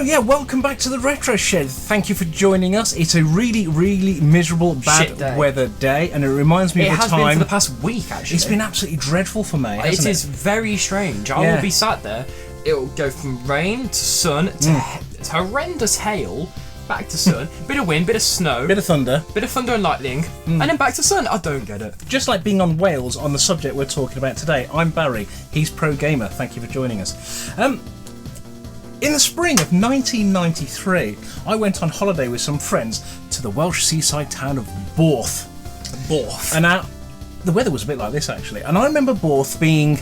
So yeah, welcome back to the Retro Shed. Thank you for joining us. It's a really, really miserable, bad weather day, and it reminds me of the time. It has been for the past week, actually. It's been absolutely dreadful for me, hasn't it? It is very strange. I will be sat there, it will go from rain to sun to horrendous hail, back to sun, bit of wind, bit of snow, bit of thunder and lightning, and then back to sun. I don't get it. Just like being on Wales on the subject we're talking about today. I'm Barry, he's Pro Gamer. Thank you for joining us. In the spring of 1993, I went on holiday with some friends to the Welsh seaside town of Borth. And now, the weather was a bit like this actually, and I remember Borth being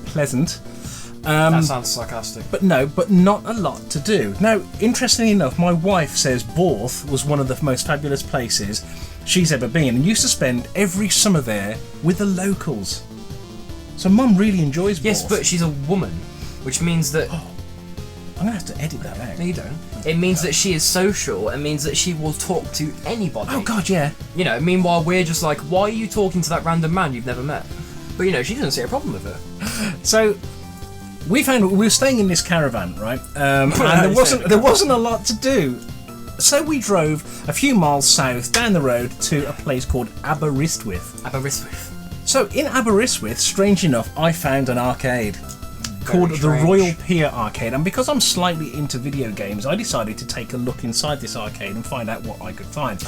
pleasant. That sounds sarcastic. But not a lot to do. Now, interestingly enough, my wife says Borth was one of the most fabulous places she's ever been, and used to spend every summer there with the locals. So Mum really enjoys Borth. Yes, but she's a woman, which means that... I'm going to have to edit that out. No, you don't. It means that she is social. It means that she will talk to anybody. Oh, God, yeah. You know, meanwhile, we're just like, why are you talking to that random man you've never met? But, you know, she doesn't see a problem with it. So, we were staying in this caravan, right? And there wasn't a lot to do. So we drove a few miles south down the road to a place called Aberystwyth. So, in Aberystwyth, strange enough, I found an arcade called the Royal Pier Arcade, and because I'm slightly into video games, I decided to take a look inside this arcade and find out what I could find.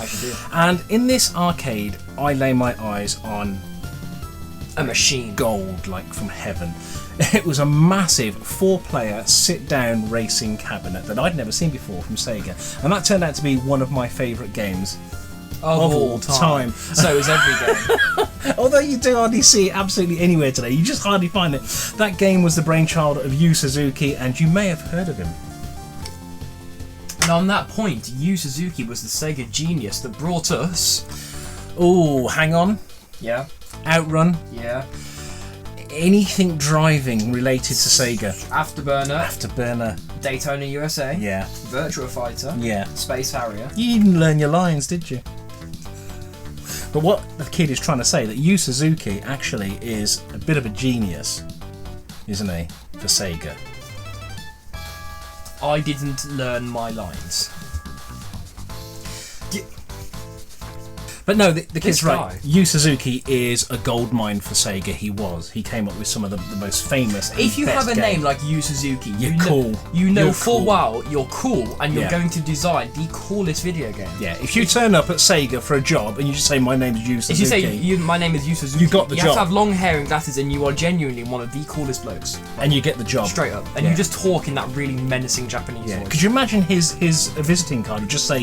And in this arcade, I lay my eyes on a machine, gold like from heaven. It was a massive 4-player sit-down racing cabinet that I'd never seen before from Sega, and that turned out to be one of my favourite games of all time. So is every game. Although you do hardly see it absolutely anywhere today, you just hardly find it. That game was the brainchild of Yu Suzuki, and you may have heard of him. And on that point, Yu Suzuki was the Sega genius that brought us... Oh, hang on. Yeah. Outrun. Yeah. Anything driving related to Sega. Afterburner. Daytona USA. Yeah. Virtua Fighter. Yeah. Space Harrier. You didn't learn your lines, did you? But what the kid is trying to say, that Yu Suzuki actually is a bit of a genius, isn't he, for Sega? I didn't learn my lines. But no, the kid's right. Yu Suzuki is a gold mine for Sega. He came up with some of the most famous and If you best have a game. name like Yu Suzuki, you're cool. You know You're full cool. well you're cool, and you're going to design the coolest video game. Yeah, if you turn up at Sega for a job and you just say, my name's Yu Suzuki... If you say, my name is Yu Suzuki, you got the job. You have to have long hair and glasses, and you are genuinely one of the coolest blokes. And you get the job. Straight up. And you just talk in that really menacing Japanese voice. Could you imagine his visiting card would just say,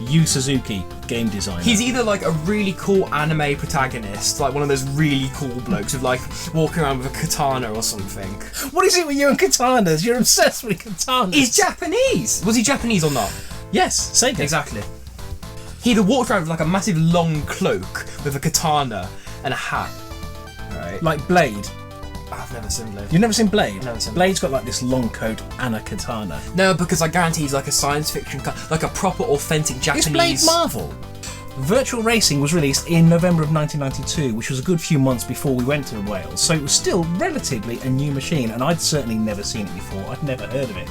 Yu Suzuki, game designer? He's either like a really cool anime protagonist, like one of those really cool blokes with like walking around with a katana or something. What is it with you and katanas? You're obsessed with katanas. He's Japanese! Was he Japanese or not? Yes, Sega. Exactly. He either walked around with like a massive long cloak with a katana and a hat. Right. Like Blade. I've never seen Blade. You've never seen Blade? I've never seen Blade's got like this long coat and a katana. No, because I guarantee he's like a science fiction, like a proper authentic Japanese... Is Blade Marvel? Virtua Racing was released in November of 1992, which was a good few months before we went to Wales, so it was still relatively a new machine, and I'd certainly never seen it before. I'd never heard of it.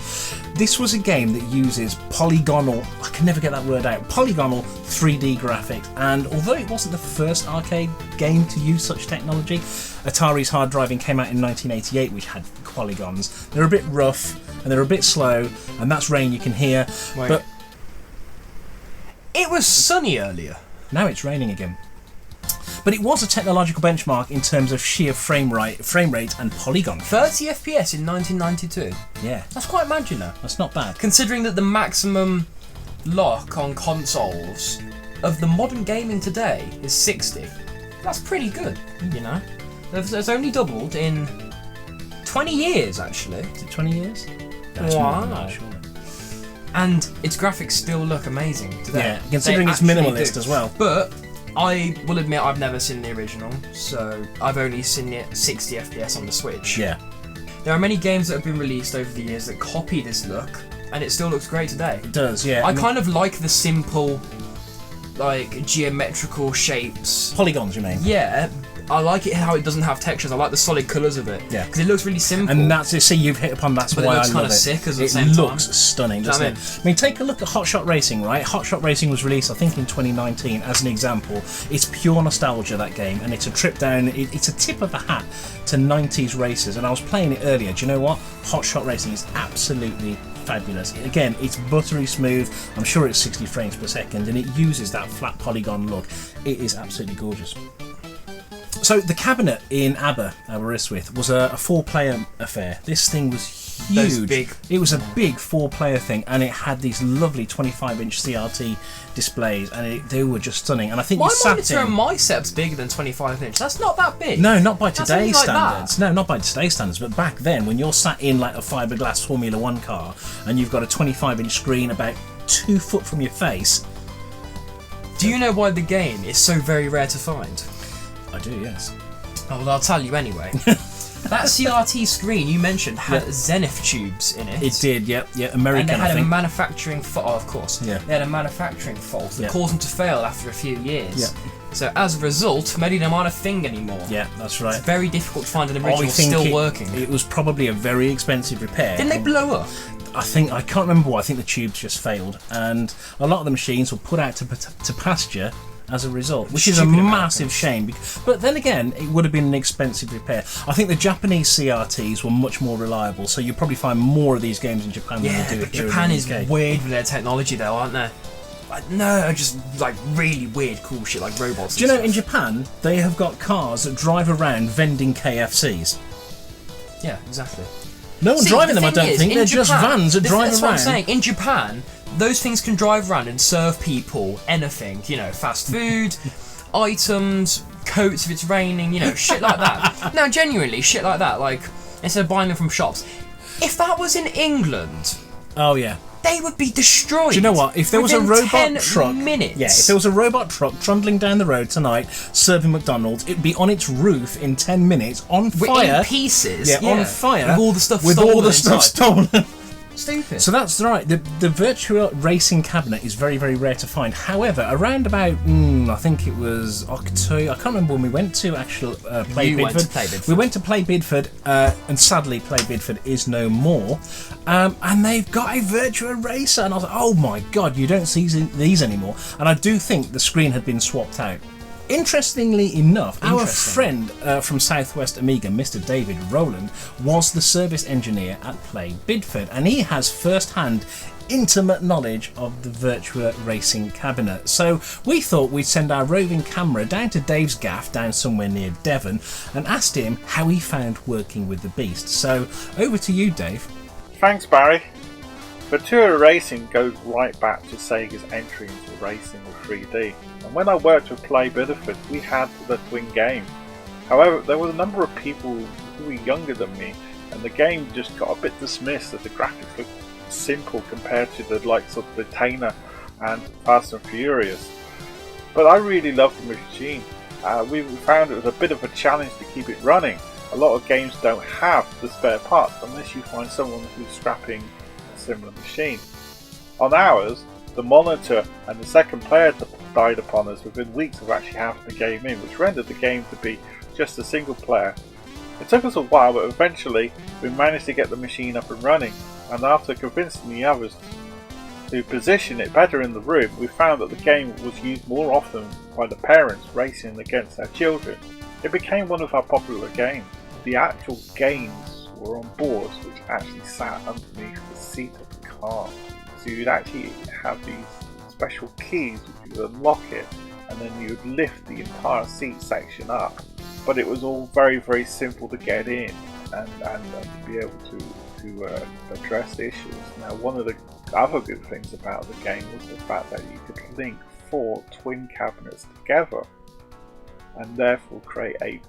This was a game that uses polygonal, I can never get that word out, polygonal 3D graphics, and although it wasn't the first arcade game to use such technology, Atari's Hard Driving came out in 1988, which had polygons. They're a bit rough, and they're a bit slow, and that's rain you can hear, but... It was sunny earlier. Now it's raining again. But it was a technological benchmark in terms of sheer frame rate and polygon. 30 FPS in 1992. Yeah. That's quite mad, you know. That's not bad. Considering that the maximum lock on consoles of the modern gaming today is 60. That's pretty good, you know. It's only doubled in 20 years, actually. Is it 20 years? That's more than that, surely. And its graphics still look amazing today. Yeah, considering it's minimalist as well. But I will admit I've never seen the original, so I've only seen it 60 FPS on the Switch. Yeah. There are many games that have been released over the years that copy this look, and it still looks great today. It does, yeah. I kind of like the simple, like, geometrical shapes. Polygons, you mean? Yeah, I like it how it doesn't have textures. I like the solid colours of it. Yeah. Because it looks really simple. And that's it. See, you've hit upon that's But why it looks I kind love of it. sick at the It same time. looks stunning, doesn't it? I mean, take a look at Hot Shot Racing, right? Hot Shot Racing was released, I think, in 2019 as an example. It's pure nostalgia, that game, and it's a trip down. It's a tip of the hat to 90s races. And I was playing it earlier. Do you know what? Hot Shot Racing is absolutely fabulous. Again, it's buttery smooth. I'm sure it's 60 frames per second, and it uses that flat polygon look. It is absolutely gorgeous. So the cabinet in Aberystwyth was a 4-player affair. This thing was huge. It was a big 4-player thing, and it had these lovely 25-inch CRT displays, and they were just stunning. And I think my monitor and my setup's bigger than 25-inch. That's not that big. No, not by today's like standards. that. No, not by today's standards. But back then, when you're sat in like a fiberglass Formula 1 car, and you've got a 25-inch screen about 2 foot from your face. Do you know why the game is so very rare to find? I do, yes. Oh, well, I'll tell you anyway. That CRT screen you mentioned had Zenith tubes in it. It did, yep, American, and they had I think. a manufacturing fault. Oh, of course. Yeah. They had a manufacturing fault that Yeah. caused them to fail after a few years. Yeah. So as a result, many of them aren't a thing anymore. Yeah, that's right. It's very difficult to find an I original think still working. It was probably a very expensive repair. Didn't they blow up? I can't remember why. I think the tubes just failed, and a lot of the machines were put out to pasture as a result, which is a Stupid massive shame. But then again, it would have been an expensive repair. I think the Japanese CRTs were much more reliable, so you'll probably find more of these games in Japan than you do but here Japan in is the UK. weird with their technology, though, aren't they? Like, no, just like really weird, cool shit like robots. Do you know, and in stuff. Japan, they have got cars that drive around vending KFCs. Yeah, exactly. No one's driving them, I don't think. They're just vans that drive that's around. What I'm saying. In Japan, those things can drive around and serve people anything. You know, fast food, items, coats if it's raining. You know, shit like that. Now, genuinely, shit like that. Like, instead of buying them from shops, if that was in England, Oh yeah. they would be destroyed. Do you know what? If there was a within robot 10 truck, minutes. yeah, if there was a robot truck trundling down the road tonight serving McDonald's, it'd be on its roof in 10 minutes on fire. In pieces. Yeah, on fire with all the stuff with stolen all the stuff inside. stolen. Stupid. So that's right. The Virtua Racing cabinet is very, very rare to find. However, around about I think it was October. I can't remember when we went to actual play Bidford. Went to play Bidford. We went to play Bidford, and sadly, play Bidford is no more. And they've got a Virtua Racer, and I was like, oh my god, you don't see these anymore. And I do think the screen had been swapped out. Interestingly enough, our friend from Southwest Amiga, Mr. David Rowland, was the service engineer at Play Bidford, and he has first-hand intimate knowledge of the Virtua Racing cabinet. So we thought we'd send our roving camera down to Dave's gaff down somewhere near Devon and asked him how he found working with the beast. So over to you, Dave. Thanks, Barry. Virtua Racing goes right back to Sega's entry into racing with 3D. And when I worked with Play Bidford, we had the twin game. However, there were a number of people who were younger than me, and the game just got a bit dismissed as the graphics looked simple compared to the likes of Daytona and Fast and Furious. But I really loved the machine. We found it was a bit of a challenge to keep it running. A lot of games don't have the spare parts unless you find someone who's scrapping a similar machine. On ours, the monitor and the second player died upon us within weeks of actually having the game in, which rendered the game to be just a single player. It took us a while, but eventually we managed to get the machine up and running, and after convincing the others to position it better in the room, we found that the game was used more often by the parents racing against their children. It became one of our popular games. The actual games were on boards which actually sat underneath the seat of the car. So you'd actually have these special keys which you would unlock it, and then you would lift the entire seat section up. But it was all very, very simple to get in and to be able to address the issues. Now, one of the other good things about the game was the fact that you could link 4 twin cabinets together and therefore create 8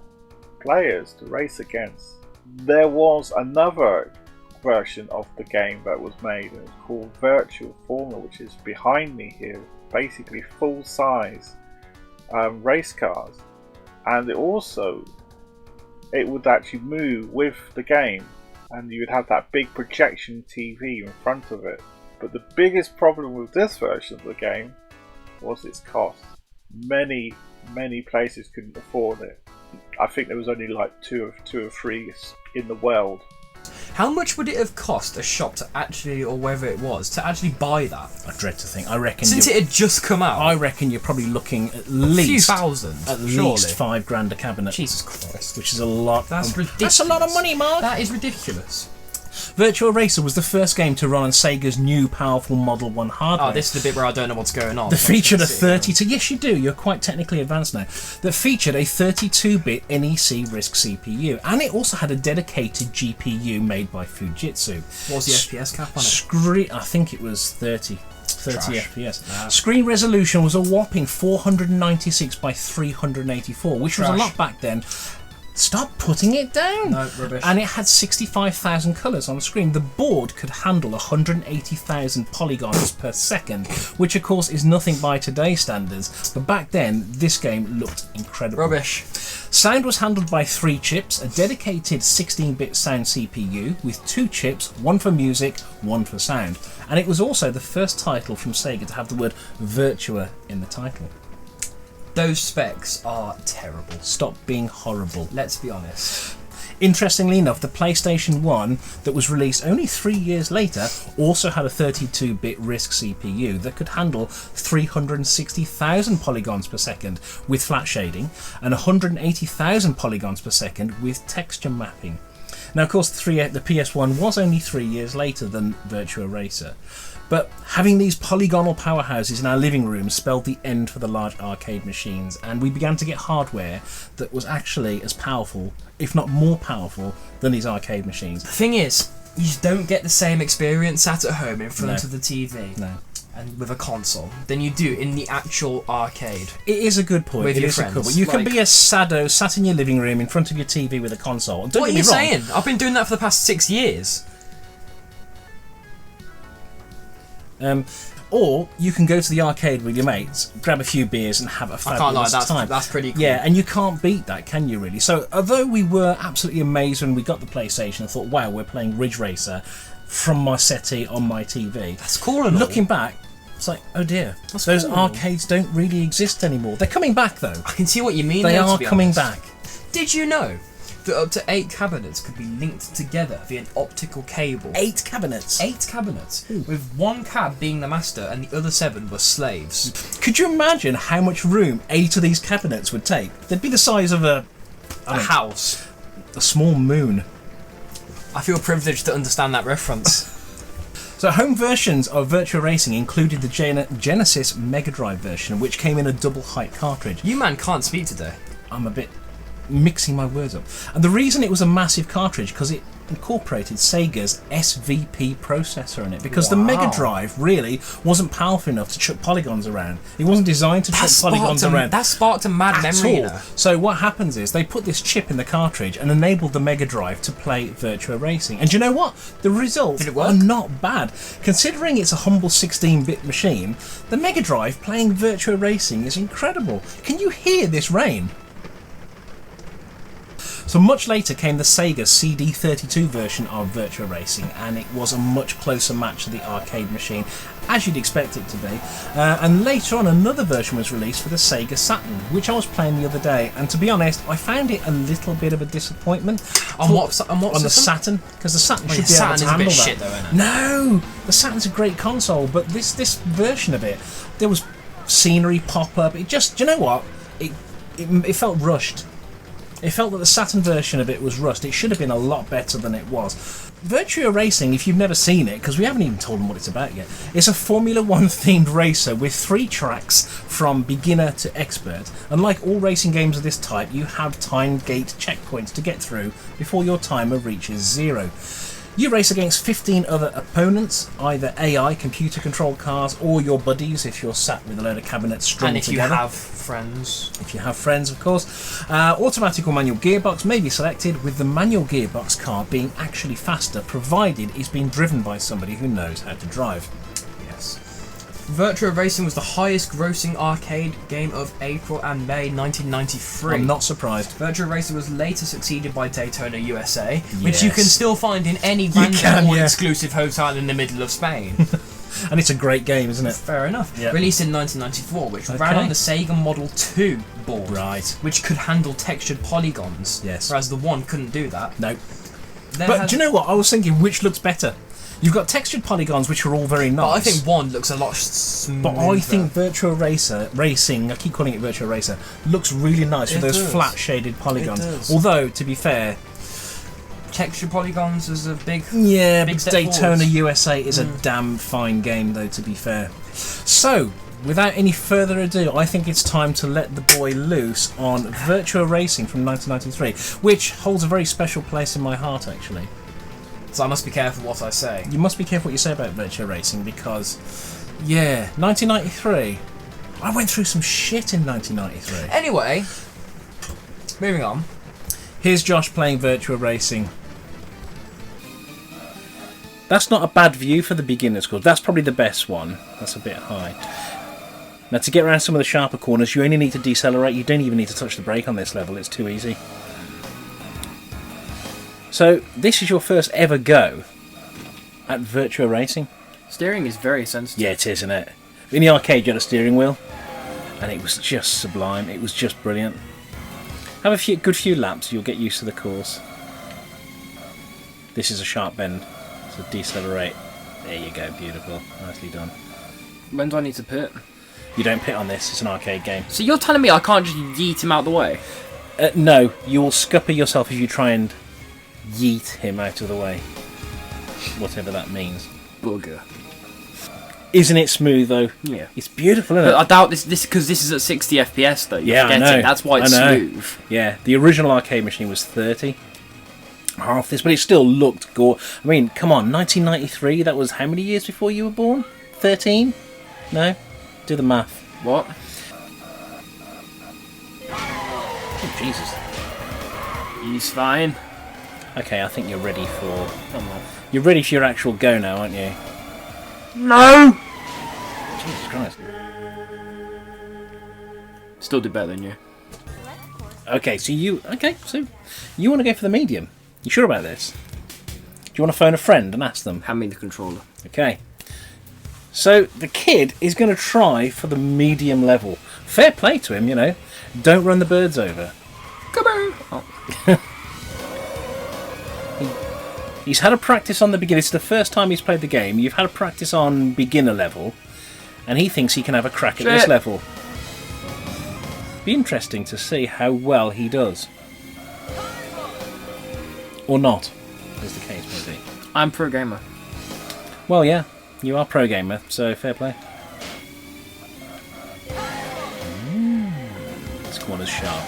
players to race against. There was another version of the game that was made, and it's called Virtual Formula, which is behind me here. Basically full size race cars, and it would actually move with the game, and you would have that big projection TV in front of it. But the biggest problem with this version of the game was its cost. Many places couldn't afford it. I think there was only like two or three in the world. How much would it have cost a shop to actually, or whether it was, to actually buy that? I dread to think. I reckon Since it had just come out. I reckon you're probably looking at a least few thousand. at surely. least $5,000 a cabinet. Jesus Christ. Which is a lot. That's ridiculous. That's a lot of money, Mark. That is ridiculous. Virtua Racer was the first game to run on Sega's new powerful Model 1 hardware. Oh, this is the bit where I don't know what's going on. That featured a 32... Yes, you do. You're quite technically advanced now. That featured a 32-bit NEC RISC CPU. And it also had a dedicated GPU made by Fujitsu. What was the FPS cap on it? I think it was 30 FPS. Nah. Screen resolution was a whopping 496 by 384, which was a lot back then. Stop putting it down! No, rubbish. And it had 65,000 colours on the screen. The board could handle 180,000 polygons per second, which of course is nothing by today's standards, but back then this game looked incredible. Rubbish. Sound was handled by 3 chips, a dedicated 16-bit sound CPU with 2 chips, one for music, one for sound. And it was also the first title from Sega to have the word Virtua in the title. Those specs are terrible. Stop being horrible. Let's be honest. Interestingly enough, the PlayStation 1 that was released only 3 years later also had a 32-bit RISC CPU that could handle 360,000 polygons per second with flat shading and 180,000 polygons per second with texture mapping. Now, of course, the PS1 was only 3 years later than Virtua Racer. But having these polygonal powerhouses in our living room spelled the end for the large arcade machines, and we began to get hardware that was actually as powerful, if not more powerful, than these arcade machines. The thing is, you just don't get the same experience sat at home in front of the TV and with a console than you do in the actual arcade. It is a good point. With it your is friends. A good point. You can be a sado sat in your living room in front of your TV with a console. Don't What are get you me wrong. saying? I've been doing that for the past 6 years. Or you can go to the arcade with your mates, grab a few beers, and have a fabulous time. That's pretty cool. Yeah, and you can't beat that, can you? Really? So, although we were absolutely amazed when we got the PlayStation and thought, "Wow, we're playing Ridge Racer from my settee on my TV," That's cool. And looking back, it's like, oh dear, those arcades don't really exist anymore. They're coming back, though. I can see what you mean. They though, are to be coming honest. back. Did you know that up to 8 cabinets could be linked together via an optical cable? 8 cabinets. 8 cabinets, with one cab being the master and the other 7 were slaves. Could you imagine how much room 8 of these cabinets would take? They'd be the size of a house. A small moon. I feel privileged to understand that reference. So home versions of Virtua Racing included the Genesis Mega Drive version, which came in a double height cartridge. You man can't speak today. I'm a bit mixing my words up. And the reason it was a massive cartridge because it incorporated Sega's SVP processor in it, because the Mega Drive really wasn't powerful enough to chuck polygons around. It wasn't designed to chuck polygons around. That sparked a mad memory. You know. So what happens is they put this chip in the cartridge and enabled the Mega Drive to play Virtua Racing. And do you know what? The results are not bad. Considering it's a humble 16-bit machine, the Mega Drive playing Virtua Racing is incredible. Can you hear this rain? So much later came the Sega Cd32 version of Virtua Racing, and it was a much closer match to the arcade machine, as you'd expect it to be. And later on, another version was released for the Sega Saturn, which I was playing the other day, and to be honest, I found it a little bit of a disappointment. On what the Saturn, because the Saturn should be able to handle that. Shit though, isn't it? No, the Saturn's a great console, but this version of it, there was scenery pop up. It just, do you know what? It felt rushed. It felt that the Saturn version of it was rushed. It should have been a lot better than it was. Virtua Racing, if you've never seen it, because we haven't even told them what it's about yet, it's a Formula 1 themed racer with 3 tracks from beginner to expert. And like all racing games of this type, you have time gate checkpoints to get through before your timer reaches 0. You race against 15 other opponents, either AI, computer-controlled cars, or your buddies if you're sat with a load of cabinets strung together. And if you have friends. If you have friends, of course. Automatic or manual gearbox may be selected, with the manual gearbox car being actually faster, provided it's being driven by somebody who knows how to drive. Yes. Virtua Racing was the highest grossing arcade game of April and May 1993. I'm not surprised. Virtua Racing was later succeeded by Daytona USA, which you can still find in any random or exclusive hotel in the middle of Spain. And it's a great game, isn't it? Fair enough. Yep. Released in 1994, which ran Okay. on the Sega Model 2 board. Right. Which could handle textured polygons. Yes. Whereas the 1 couldn't do that. No. There But has- do you know what? I was thinking, which looks better? You've got textured polygons, which are all very nice. But I think 1 looks a lot smoother. But I think Virtua Racing, I keep calling it Virtua Racer, looks really nice with It those does. flat shaded polygons. It does. Although, to be fair, textured polygons is a big... yeah, Big but step Daytona forwards. USA is a damn fine game, though, to be fair. So, without any further ado, I think it's time to let the boy loose on Virtua Racing from 1993, which holds a very special place in my heart, actually. So I must be careful what I say. You must be careful what you say about Virtua Racing because, yeah, 1993. I went through some shit in 1993. Anyway, moving on. Here's Josh playing Virtua Racing. That's not a bad view for the beginner's course. That's probably the best one. That's a bit high. Now, to get around some of the sharper corners, you only need to decelerate. You don't even need to touch the brake on this level. It's too easy. So, this is your first ever go at Virtua Racing? Steering is very sensitive. Yeah, it is, isn't it? In the arcade, you had a steering wheel, and it was just sublime. It was just brilliant. Have a good few laps, you'll get used to the course. This is a sharp bend, so decelerate. There you go, beautiful. Nicely done. When do I need to pit? You don't pit on this, it's an arcade game. So you're telling me I can't just yeet him out the way? No, you will scupper yourself if you try and yeet him out of the way. Whatever that means. Bugger. Isn't it smooth though? Yeah. It's beautiful, isn't But it? I doubt this because this is at 60 FPS though. You're Yeah, I forgetting. know. That's why it's I know. smooth. Yeah, the original arcade machine was 30. Half this, but it still looked I mean, come on, 1993, that was how many years before you were born? 13? No? Do the math. What? Oh, Jesus. He's fine. Okay, I think you're ready for... You're ready for your actual go now, aren't you? No! Jesus Christ. Still did better than you. Okay, so you want to go for the medium. You sure about this? Do you want to phone a friend and ask them? Hand me the controller. Okay. So the kid is going to try for the medium level. Fair play to him, you know. Don't run the birds over. Kaboom! Oh. He's had a practice on the beginner. It's the first time he's played the game. You've had a practice on beginner level, and he thinks he can have a crack at this level. Be interesting to see how well he does. Or not, as the case may be. I'm pro gamer. Well, yeah, you are pro gamer, so fair play. This corner's sharp.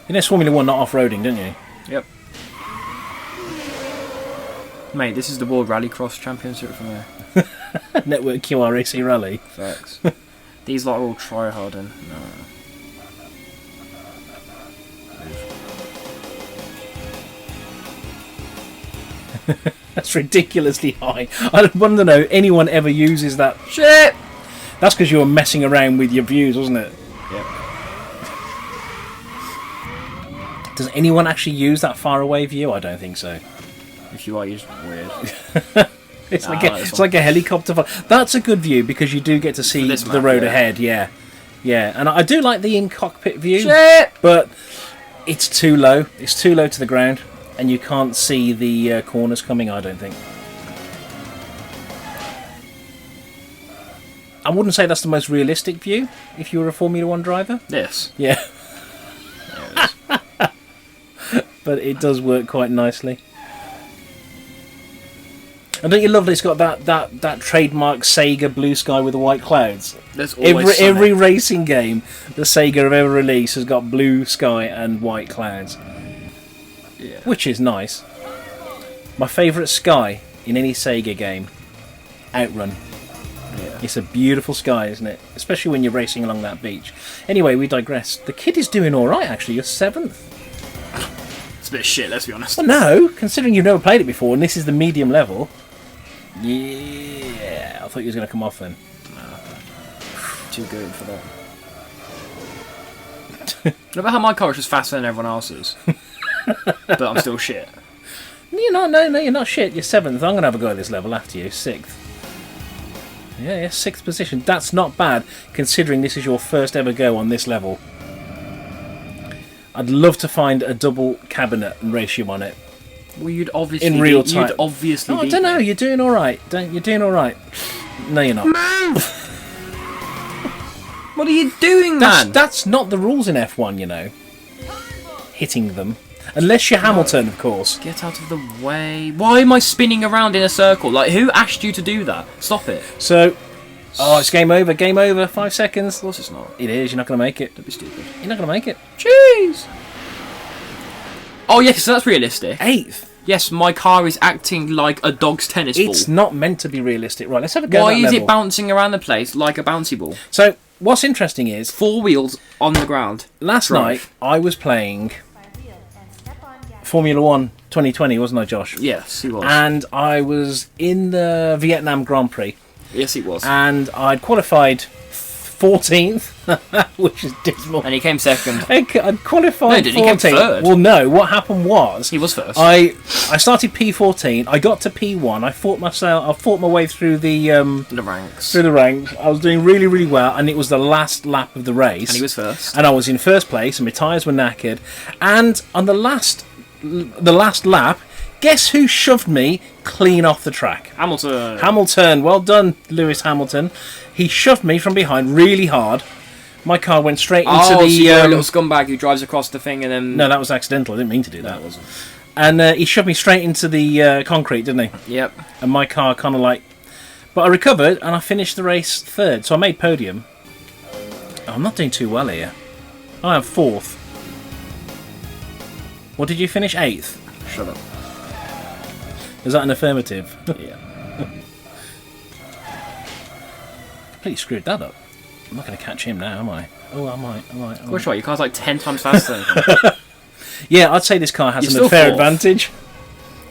You know, it's Formula 1, not off-roading, don't you? Yep. Mate, this is the World Rallycross Championship from here. Network QRAC Rally. Facts. These lot are all try-harding. No. That's ridiculously high. I want to know anyone ever uses that. Shit! That's because you were messing around with your views, wasn't it? Yep. Does anyone actually use that far away view? I don't think so. If you are, you're just weird. It's Nah, like I a, like this it's one. like a helicopter. That's a good view because you do get to see this the map, road yeah. ahead. Yeah, yeah, and I do like the in-cockpit view. Shit! But it's too low. It's too low to the ground, and you can't see the corners coming. I don't think. I wouldn't say that's the most realistic view if you were a Formula 1 driver. This. Yeah, There it is. but it does work quite nicely. And don't you love that it's got that trademark Sega blue sky with the white clouds? There's always Every racing game the Sega have ever released has got blue sky and white clouds, Yeah. which is nice. My favourite sky in any Sega game, Outrun. Yeah. It's a beautiful sky, isn't it? Especially when you're racing along that beach. Anyway, we digress. The kid is doing all right, actually. You're 7th. It's a bit of shit, let's be honest. Well, no, considering you've never played it before, and this is the medium level. Yeah, I thought you was going to come off then. Too good for that. Look at how my car is just faster than everyone else's. But I'm still shit. You're not. No, you're not shit. You're 7th. I'm going to have a go at this level after you. 6th. Yeah, 6th position. That's not bad, considering this is your first ever go on this level. I'd love to find a double cabinet and race you on it. Well, you'd obviously in real time. You'd obviously. I don't know. You're doing all right. You're doing all right. No, you're not. Move! What are you doing, man? That's not the rules in F1, you know. Hitting them. Unless you're Hamilton, of course. Get out of the way. Why am I spinning around in a circle? Like, who asked you to do that? Stop it. So, it's game over. Game over. 5 seconds. Of course it's not. It is. You're not going to make it. Don't be stupid. You're not going to make it. Jeez. Oh, yes, so that's realistic. 8th. Yes, my car is acting like a dog's tennis ball. It's not meant to be realistic. Right, let's have a go Why at that is level. it bouncing around the place like a bouncy ball? So, what's interesting is... 4 wheels on the ground. Last night, I was playing Formula 1 2020, wasn't I, Josh? Yes, he was. And I was in the Vietnam Grand Prix. Yes, he was. And I'd qualified 14th, which is dismal. And he came second. I'd qualified 14th. He came third. Well, no, what happened was... He was first. I started P14, I got to P1, I fought my way through the ranks. Through the ranks. I was doing really, really well, and it was the last lap of the race. And he was first. And I was in first place, and my tyres were knackered. And on the last lap, guess who shoved me clean off the track? Hamilton. Well done, Lewis Hamilton. He shoved me from behind really hard. My car went straight into the... so you're a little scumbag who drives across the thing and then... No, that was accidental. I didn't mean to do that. No, it wasn't. And he shoved me straight into the concrete, didn't he? Yep. And my car kind of like... But I recovered, and I finished the race 3rd. So I made podium. Oh, I'm not doing too well here. I am 4th. What did you finish? 8th? Shut up. Is that an affirmative? Yeah. Completely screwed that up. I'm not going to catch him now, am I? Oh, I might. Which way? Your car's like 10 times faster than him. Yeah, I'd say this car has You're an unfair still 4th. advantage.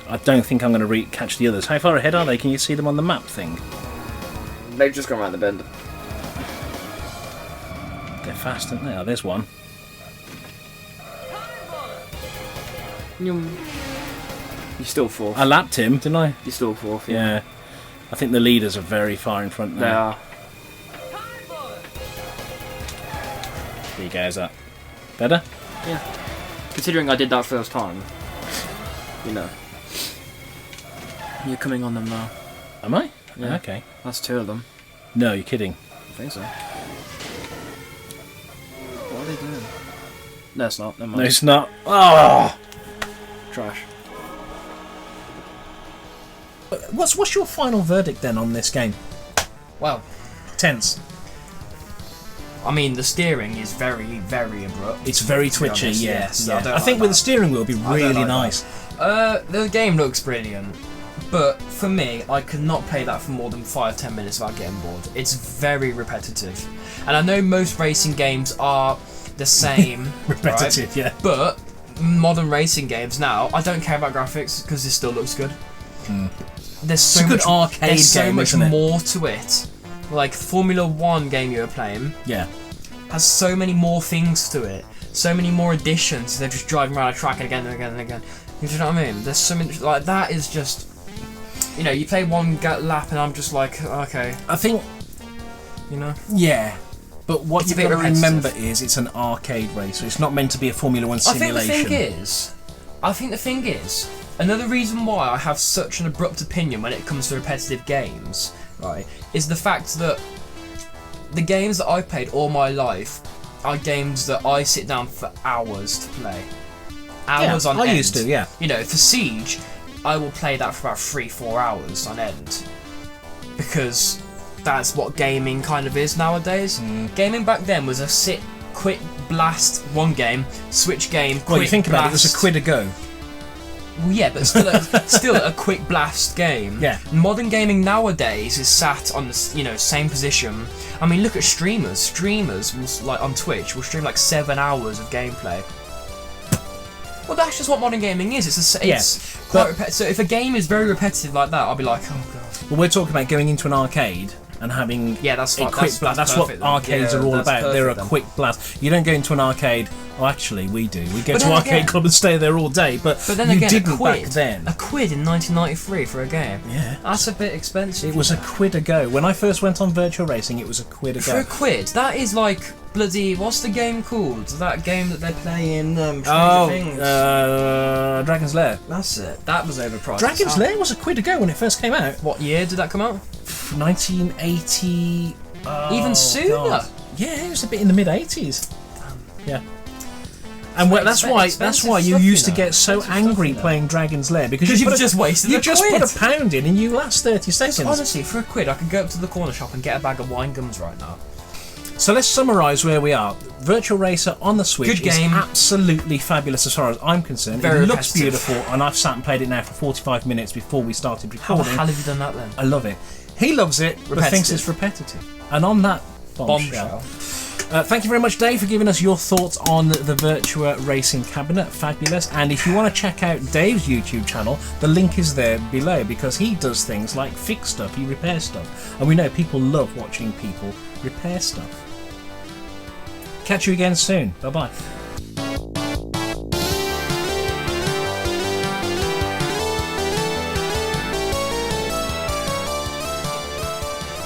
I don't think I'm going to catch the others. How far ahead are they? Can you see them on the map thing? They've just gone around the bend. They're fast, aren't they? Oh, there's one. You're still 4th. I lapped him, didn't I? You're still 4th, Yeah. I think the leaders are very far in front now. They are. There you go, is that better? Yeah. Considering I did that first time, you know. You're coming on them now. Am I? Yeah. Okay. That's 2 of them. No, you're kidding. I think so. What are they doing? No, it's not. Never mind. No, it's not. Oh! Trash. What's your final verdict then on this game? Well, Tense. I mean, the steering is very, very abrupt. It's very to be twitchy, honest. yes. I Yeah. don't I think like with that. the steering wheel, it'd be I don't really like nice. The game looks brilliant, but for me, I could not play that for more than 5-10 minutes without getting bored. It's very repetitive, and I know most racing games are the same. Repetitive, right? yeah. But modern racing games now, I don't care about graphics because it still looks good. There's so It's a good much, arcade there's so game, much isn't it? more to it. Like Formula 1 game you were playing Yeah. has so many more things to it, so many more additions. They're just driving around a track and again and again and again. You know what I mean? There's so many, like, that is just, you know, you play one lap and I'm just like, okay, I think, you know. yeah. But what It's you've a bit got to remember repetitive. is it's an arcade race, so it's not meant to be a Formula 1 I simulation. think the thing is, another reason why I have such an abrupt opinion when it comes to repetitive games, right, is the fact that the games that I've played all my life are games that I sit down for hours to play. Hours on I end. used to, yeah. You know, for Siege, I will play that for about 3-4 hours on end. Because that's what gaming kind of is nowadays. Gaming back then was a sit, quick, blast, one game, switch game, quick, Well, you think about it, it was blast. a quid a go. Well, yeah, but still a quick blast game. Yeah. Modern gaming nowadays is sat on the same position. I mean, look at streamers. Streamers will, like on Twitch will stream like 7 hours of gameplay. Well, that's just what modern gaming is. It's quite repetitive. So if a game is very repetitive like that, I'll be like, oh god. Well, we're talking about going into an arcade and having that's a fine. quick blast. That's what perfect then. arcades Yeah, are all that's about. They're a perfect then. quick blast. You don't go into an arcade. Oh, actually, we do. We go But to then arcade again- club and stay there all day. But then you again, didn't a quid, back then. A quid in 1993 for a game. Yeah. That's a bit expensive. It was a quid a go. When I first went on Virtual Racing, it was a quid a For go. a quid. That is like bloody. What's the game called? That game that they play in Stranger Things. Dragon's Lair. That's it. That was overpriced. Dragon's Lair was a quid a go when it first came out. What year did that come out? 1980. Even sooner. God. Yeah, it was a bit in the mid 80s. Yeah. And that's why you stuff, used to you know. get so Expensive angry stuff, you know. playing Dragon's Lair because You've just wasted you a just quid. put a pound in and you last 30 seconds. Honestly, for a quid, I could go up to the corner shop and get a bag of wine gums right now. So let's summarise where we are. Virtual Racer on the Switch Good game. is absolutely fabulous as far as I'm concerned. Very it looks repetitive. beautiful, and I've sat and played it now for 45 minutes before we started How the recording. hell have you done that then? I love it. He loves it, but thinks Repetitive. it's repetitive. And on that bombshell, thank you very much, Dave, for giving us your thoughts on the Virtua Racing cabinet. Fabulous. And if you want to check out Dave's YouTube channel, the link is there below because he does things like fix stuff, he repairs stuff. And we know people love watching people repair stuff. Catch you again soon. Bye-bye.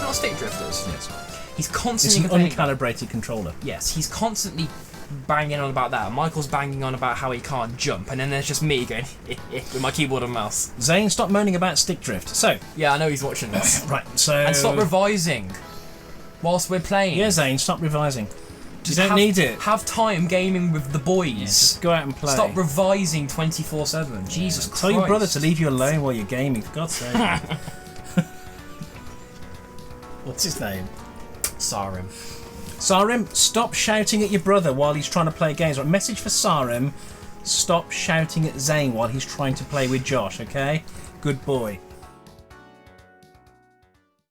Not stick drifters. Yes. He's It's constantly an complaining. uncalibrated controller. Yes, he's constantly banging on about that. Michael's banging on about how he can't jump, and then there's just me going with my keyboard and mouse. Zane, stop moaning about stick drift. So, Yeah, I know he's watching this. right, so... And stop revising whilst we're playing. Yeah, Zane, stop revising. You Just don't have- need it. Have time gaming with the boys. Just go out and play. Stop revising 24/7. Jesus Christ. Tell your brother to leave you alone while you're gaming, for God's sake. What's his name? Sarim. Sarim, stop shouting at your brother while he's trying to play games. Right, message for Sarim, stop shouting at Zane while he's trying to play with Josh, okay? Good boy.